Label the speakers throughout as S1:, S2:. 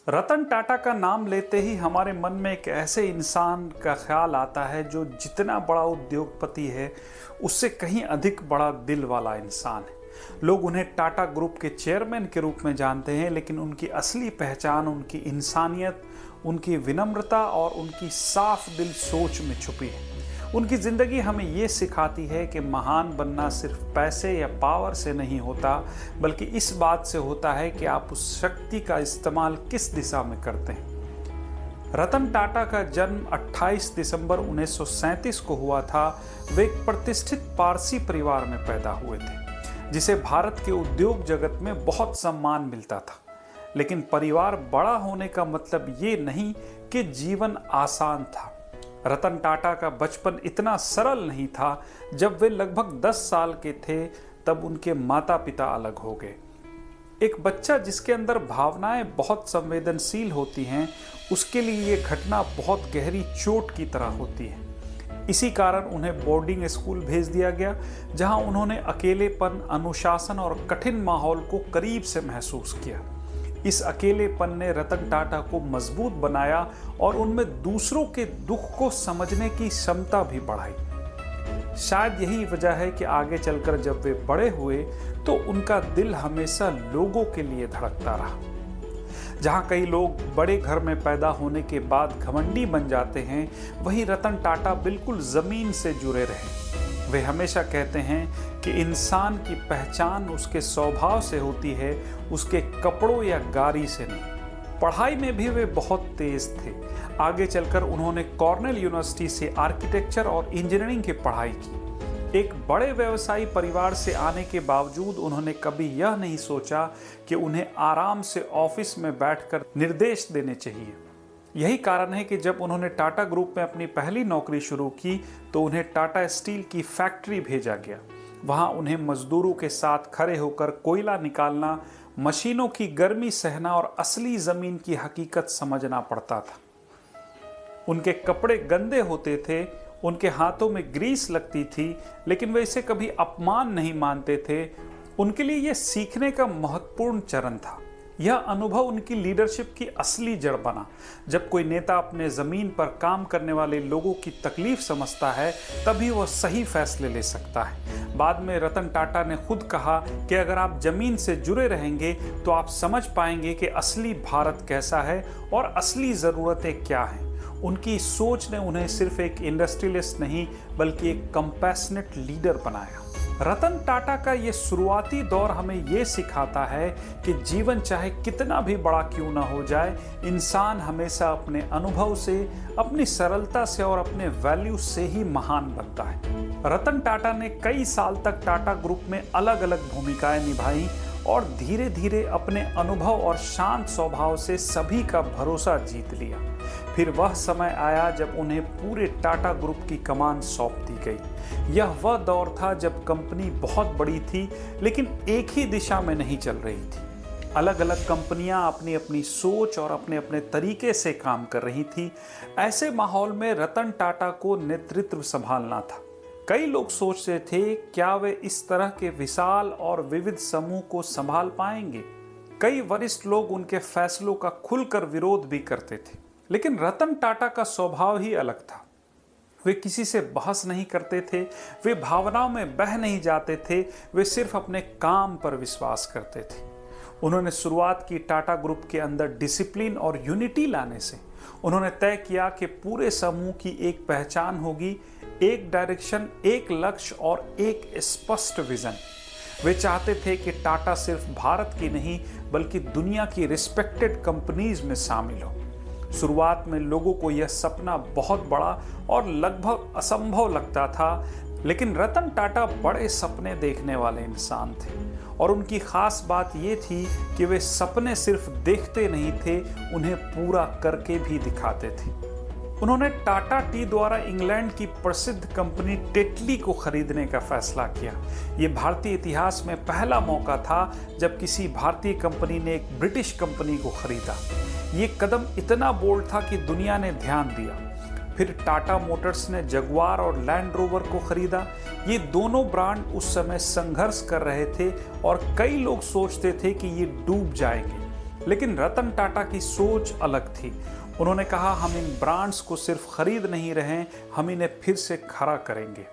S1: रतन टाटा का नाम लेते ही हमारे मन में एक ऐसे इंसान का ख्याल आता है जो जितना बड़ा उद्योगपति है उससे कहीं अधिक बड़ा दिल वाला इंसान है। लोग उन्हें टाटा ग्रुप के चेयरमैन के रूप में जानते हैं, लेकिन उनकी असली पहचान उनकी इंसानियत, उनकी विनम्रता और उनकी साफ दिल सोच में छुपी है। उनकी ज़िंदगी हमें ये सिखाती है कि महान बनना सिर्फ पैसे या पावर से नहीं होता, बल्कि इस बात से होता है कि आप उस शक्ति का इस्तेमाल किस दिशा में करते हैं। रतन टाटा का जन्म 28 दिसंबर 1937 को हुआ था। वे एक प्रतिष्ठित पारसी परिवार में पैदा हुए थे, जिसे भारत के उद्योग जगत में बहुत सम्मान मिलता था। लेकिन परिवार बड़ा होने का मतलब ये नहीं कि जीवन आसान था। रतन टाटा का बचपन इतना सरल नहीं था। जब वे लगभग 10 साल के थे तब उनके माता पिता अलग हो गए। एक बच्चा जिसके अंदर भावनाएं बहुत संवेदनशील होती हैं, उसके लिए ये घटना बहुत गहरी चोट की तरह होती है। इसी कारण उन्हें बोर्डिंग स्कूल भेज दिया गया, जहां उन्होंने अकेलेपन, अनुशासन और कठिन माहौल को करीब से महसूस किया। इस अकेलेपन ने रतन टाटा को मजबूत बनाया और उनमें दूसरों के दुख को समझने की क्षमता भी बढ़ाई। शायद यही वजह है कि आगे चलकर जब वे बड़े हुए तो उनका दिल हमेशा लोगों के लिए धड़कता रहा। जहां कई लोग बड़े घर में पैदा होने के बाद घमंडी बन जाते हैं, वहीं रतन टाटा बिल्कुल जमीन से जुड़े रहे। वे हमेशा कहते हैं कि इंसान की पहचान उसके स्वभाव से होती है, उसके कपड़ों या गाड़ी से नहीं। पढ़ाई में भी वे बहुत तेज थे। आगे चलकर उन्होंने कॉर्नेल यूनिवर्सिटी से आर्किटेक्चर और इंजीनियरिंग की पढ़ाई की। एक बड़े व्यवसायी परिवार से आने के बावजूद उन्होंने कभी यह नहीं सोचा कि उन्हें आराम से ऑफिस में बैठकर निर्देश देने चाहिए। यही कारण है कि जब उन्होंने टाटा ग्रुप में अपनी पहली नौकरी शुरू की तो उन्हें टाटा स्टील की फैक्ट्री भेजा गया। वहां उन्हें मजदूरों के साथ खड़े होकर कोयला निकालना, मशीनों की गर्मी सहना और असली जमीन की हकीकत समझना पड़ता था। उनके कपड़े गंदे होते थे, उनके हाथों में ग्रीस लगती थी, लेकिन वे इसे कभी अपमान नहीं मानते थे। उनके लिए यह सीखने का महत्वपूर्ण चरण था। यह अनुभव उनकी लीडरशिप की असली जड़ बना। जब कोई नेता अपने जमीन पर काम करने वाले लोगों की तकलीफ समझता है, तभी वह सही फैसले ले सकता है। बाद में रतन टाटा ने खुद कहा कि अगर आप जमीन से जुड़े रहेंगे तो आप समझ पाएंगे कि असली भारत कैसा है और असली ज़रूरतें क्या हैं। उनकी सोच ने उन्हें सिर्फ एक इंडस्ट्रियलिस्ट नहीं बल्कि एक कंपैशनेट लीडर बनाया। रतन टाटा का ये शुरुआती दौर हमें ये सिखाता है कि जीवन चाहे कितना भी बड़ा क्यों ना हो जाए, इंसान हमेशा अपने अनुभव से, अपनी सरलता से और अपने वैल्यू से ही महान बनता है। रतन टाटा ने कई साल तक टाटा ग्रुप में अलग अलग भूमिकाएं निभाई और धीरे धीरे अपने अनुभव और शांत स्वभाव से सभी का भरोसा जीत लिया। फिर वह समय आया जब उन्हें पूरे टाटा ग्रुप की कमान सौंप दी गई। यह वह दौर था जब कंपनी बहुत बड़ी थी, लेकिन एक ही दिशा में नहीं चल रही थी। अलग अलग कंपनियां अपनी अपनी सोच और अपने अपने तरीके से काम कर रही थी। ऐसे माहौल में रतन टाटा को नेतृत्व संभालना था। कई लोग सोचते थे क्या वे इस तरह के विशाल और विविध समूह को संभाल पाएंगे। कई वरिष्ठ लोग उनके फैसलों का खुलकर विरोध भी करते थे, लेकिन रतन टाटा का स्वभाव ही अलग था। वे किसी से बहस नहीं करते थे, वे भावनाओं में बह नहीं जाते थे, वे सिर्फ अपने काम पर विश्वास करते थे। उन्होंने शुरुआत की टाटा ग्रुप के अंदर डिसिप्लिन और यूनिटी लाने से। उन्होंने तय किया कि पूरे समूह की एक पहचान होगी, एक डायरेक्शन, एक लक्ष्य और एक स्पष्ट विजन। वे चाहते थे कि टाटा सिर्फ भारत की नहीं बल्कि दुनिया की रिस्पेक्टेड कंपनीज में शामिल हो। शुरुआत में लोगों को यह सपना बहुत बड़ा और लगभग असंभव लगता था, लेकिन रतन टाटा बड़े सपने देखने वाले इंसान थे और उनकी खास बात ये थी कि वे सपने सिर्फ देखते नहीं थे, उन्हें पूरा करके भी दिखाते थे। उन्होंने टाटा टी द्वारा इंग्लैंड की प्रसिद्ध कंपनी टेटली को खरीदने का फैसला किया। ये भारतीय इतिहास में पहला मौका था जब किसी भारतीय कंपनी ने एक ब्रिटिश कंपनी को खरीदा। ये कदम इतना बोल्ड था कि दुनिया ने ध्यान दिया। फिर टाटा मोटर्स ने जगुआर और लैंड रोवर को खरीदा। ये दोनों ब्रांड उस समय संघर्ष कर रहे थे और कई लोग सोचते थे कि ये डूब जाएंगे, लेकिन रतन टाटा की सोच अलग थी। उन्होंने कहा, हम इन ब्रांड्स को सिर्फ खरीद नहीं रहे, हम इन्हें फिर से खड़ा करेंगे।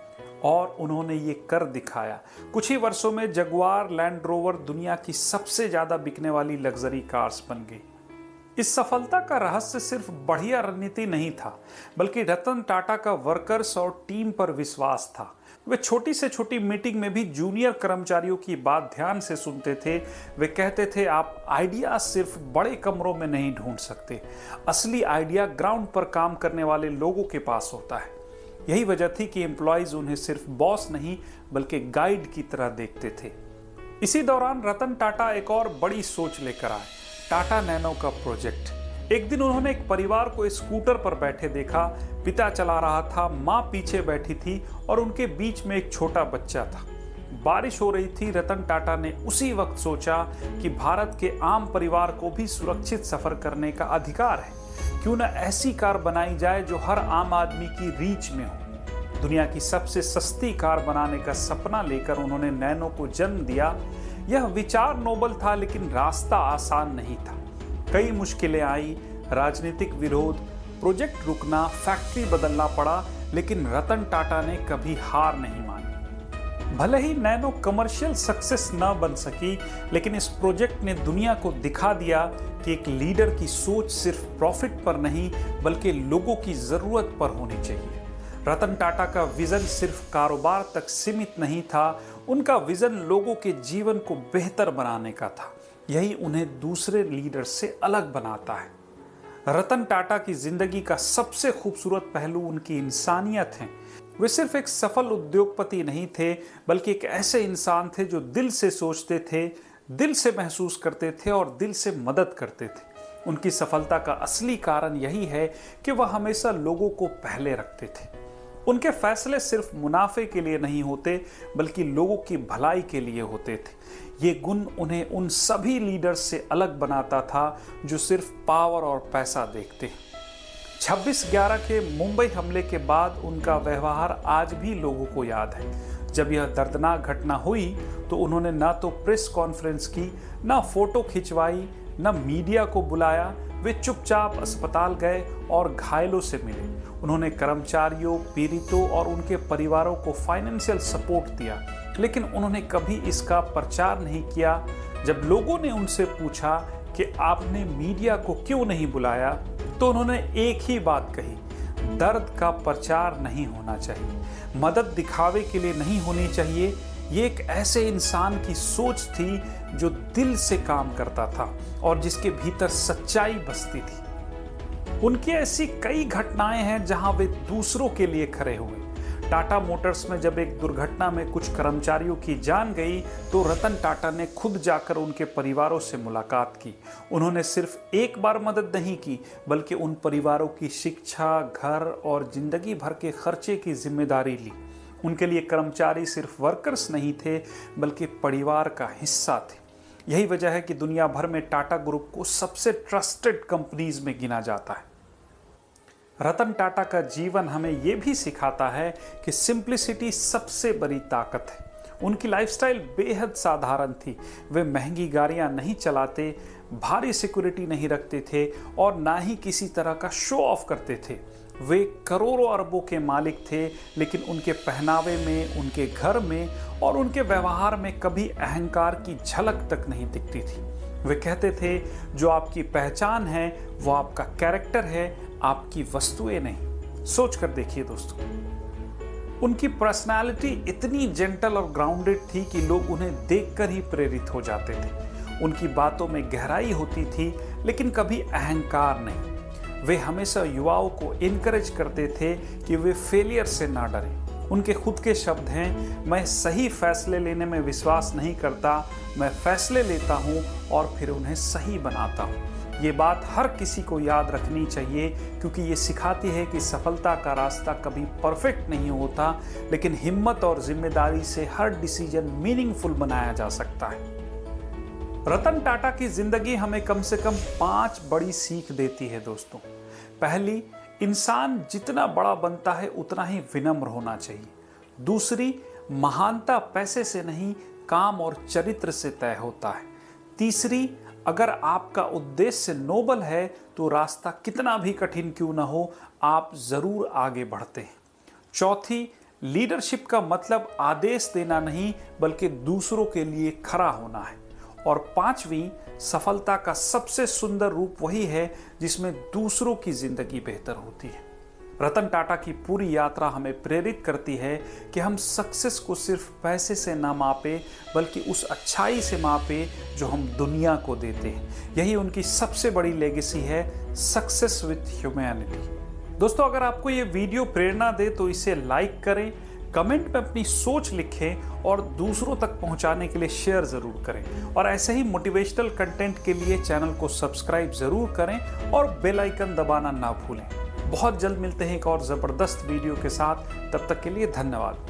S1: और उन्होंने ये कर दिखाया। कुछ ही वर्षों में जगुआर लैंड रोवर दुनिया की सबसे ज्यादा बिकने वाली लग्जरी कार्स बन गई। इस सफलता का रहस्य सिर्फ बढ़िया रणनीति नहीं था, बल्कि रतन टाटा का वर्कर्स और टीम पर विश्वास था। वे छोटी से छोटी मीटिंग में भी जूनियर कर्मचारियों की बात ध्यान से सुनते थे। वे कहते थे, आप आइडिया सिर्फ बड़े कमरों में नहीं ढूंढ सकते, असली आइडिया ग्राउंड पर काम करने वाले लोगों के पास होता है। यही वजह थी कि एम्प्लॉयज उन्हें सिर्फ बॉस नहीं बल्कि गाइड की तरह देखते थे। इसी दौरान रतन टाटा एक और बड़ी सोच लेकर आए, टाटा नैनो का प्रोजेक्ट। एक दिन उन्होंने एक परिवार को स्कूटर पर बैठे देखा। पिता चला रहा था, माँ पीछे बैठी थी और उनके बीच में एक छोटा बच्चा था। बारिश हो रही थी। रतन टाटा ने उसी वक्त सोचा कि भारत के आम परिवार को भी सुरक्षित सफर करने का अधिकार है। क्यों न ऐसी कार बनाई जाए जो हर आम आदमी की रीच में हो। दुनिया की सबसे सस्ती कार बनाने का सपना लेकर उन्होंने नैनो को जन्म दिया। यह विचार नोबल था, लेकिन रास्ता आसान नहीं था। कई मुश्किलें आई, राजनीतिक विरोध, प्रोजेक्ट रुकना, फैक्ट्री बदलना पड़ा, लेकिन रतन टाटा ने कभी हार नहीं मानी। भले ही नैनो कमर्शियल सक्सेस न बन सकी, लेकिन इस प्रोजेक्ट ने दुनिया को दिखा दिया कि एक लीडर की सोच सिर्फ प्रॉफिट पर नहीं बल्कि लोगों की जरूरत पर होनी चाहिए। रतन टाटा का विजन सिर्फ कारोबार तक सीमित नहीं था, उनका विजन लोगों के जीवन को बेहतर बनाने का था। यही उन्हें दूसरे लीडर से अलग बनाता है। रतन टाटा की जिंदगी का सबसे खूबसूरत पहलू उनकी इंसानियत है। वे सिर्फ एक सफल उद्योगपति नहीं थे, बल्कि एक ऐसे इंसान थे जो दिल से सोचते थे, दिल से महसूस करते थे और दिल से मदद करते थे। उनकी सफलता का असली कारण यही है कि वह हमेशा लोगों को पहले रखते थे। उनके फैसले सिर्फ मुनाफे के लिए नहीं होते, बल्कि लोगों की भलाई के लिए होते थे। ये गुण उन्हें उन सभी लीडर्स से अलग बनाता था जो सिर्फ पावर और पैसा देखते हैं। 26/11 के मुंबई हमले के बाद उनका व्यवहार आज भी लोगों को याद है। जब यह दर्दनाक घटना हुई तो उन्होंने ना तो प्रेस कॉन्फ्रेंस की, ना फोटो खिंचवाई, ना मीडिया को बुलाया। वे चुपचाप अस्पताल गए और घायलों से मिले। उन्होंने कर्मचारियों, पीड़ितों और उनके परिवारों को फाइनेंशियल सपोर्ट दिया, लेकिन उन्होंने कभी इसका प्रचार नहीं किया। जब लोगों ने उनसे पूछा कि आपने मीडिया को क्यों नहीं बुलाया, तो उन्होंने एक ही बात कही, दर्द का प्रचार नहीं होना चाहिए, मदद दिखावे के लिए नहीं होनी चाहिए। ये एक ऐसे इंसान की सोच थी जो दिल से काम करता था और जिसके भीतर सच्चाई बसती थी। उनकी ऐसी कई घटनाएं हैं जहां वे दूसरों के लिए खड़े हुए। टाटा मोटर्स में जब एक दुर्घटना में कुछ कर्मचारियों की जान गई तो रतन टाटा ने खुद जाकर उनके परिवारों से मुलाकात की। उन्होंने सिर्फ एक बार मदद नहीं की, बल्कि उन परिवारों की शिक्षा, घर और जिंदगी भर के खर्चे की जिम्मेदारी ली। उनके लिए कर्मचारी सिर्फ वर्कर्स नहीं थे, बल्कि परिवार का हिस्सा थे। यही वजह है कि दुनिया भर में टाटा ग्रुप को सबसे ट्रस्टेड कंपनीज में गिना जाता है। रतन टाटा का जीवन हमें यह भी सिखाता है कि सिंप्लिसिटी सबसे बड़ी ताकत है। उनकी लाइफस्टाइल बेहद साधारण थी। वे महंगी गाड़ियां नहीं चलाते, भारी सिक्योरिटी नहीं रखते थे और ना ही किसी तरह का शो ऑफ करते थे। वे करोड़ों अरबों के मालिक थे, लेकिन उनके पहनावे में, उनके घर में और उनके व्यवहार में कभी अहंकार की झलक तक नहीं दिखती थी। वे कहते थे, जो आपकी पहचान है वो आपका कैरेक्टर है, आपकी वस्तुएं नहीं। सोच कर देखिए दोस्तों, उनकी पर्सनालिटी इतनी जेंटल और ग्राउंडेड थी कि लोग उन्हें देखकर ही प्रेरित हो जाते थे। उनकी बातों में गहराई होती थी, लेकिन कभी अहंकार नहीं। वे हमेशा युवाओं को इनकरेज करते थे कि वे फेलियर से ना डरें। उनके खुद के शब्द हैं, मैं सही फैसले लेने में विश्वास नहीं करता, मैं फैसले लेता हूं और फिर उन्हें सही बनाता हूं। ये बात हर किसी को याद रखनी चाहिए, क्योंकि ये सिखाती है कि सफलता का रास्ता कभी परफेक्ट नहीं होता, लेकिन हिम्मत और जिम्मेदारी से हर डिसीजन मीनिंगफुल बनाया जा सकता है। रतन टाटा की जिंदगी हमें कम से कम 5 बड़ी सीख देती है दोस्तों। पहली, इंसान जितना बड़ा बनता है उतना ही विनम्र होना चाहिए। दूसरी, महानता पैसे से नहीं काम और चरित्र से तय होता है। तीसरी, अगर आपका उद्देश्य नोबल है तो रास्ता कितना भी कठिन क्यों ना हो, आप जरूर आगे बढ़ते हैं। चौथी, लीडरशिप का मतलब आदेश देना नहीं बल्कि दूसरों के लिए खड़ा होना है। और पांचवी, सफलता का सबसे सुंदर रूप वही है जिसमें दूसरों की जिंदगी बेहतर होती है। रतन टाटा की पूरी यात्रा हमें प्रेरित करती है कि हम सक्सेस को सिर्फ पैसे से ना मापे बल्कि उस अच्छाई से मापे जो हम दुनिया को देते हैं। यही उनकी सबसे बड़ी लेगेसी है, सक्सेस विद ह्यूमैनिटी। दोस्तों, अगर आपको ये वीडियो प्रेरणा दे तो इसे लाइक करें, कमेंट में अपनी सोच लिखें और दूसरों तक पहुंचाने के लिए शेयर जरूर करें। और ऐसे ही मोटिवेशनल कंटेंट के लिए चैनल को सब्सक्राइब जरूर करें और बेल आइकन दबाना ना भूलें। बहुत जल्द मिलते हैं एक और जबरदस्त वीडियो के साथ। तब तक के लिए धन्यवाद।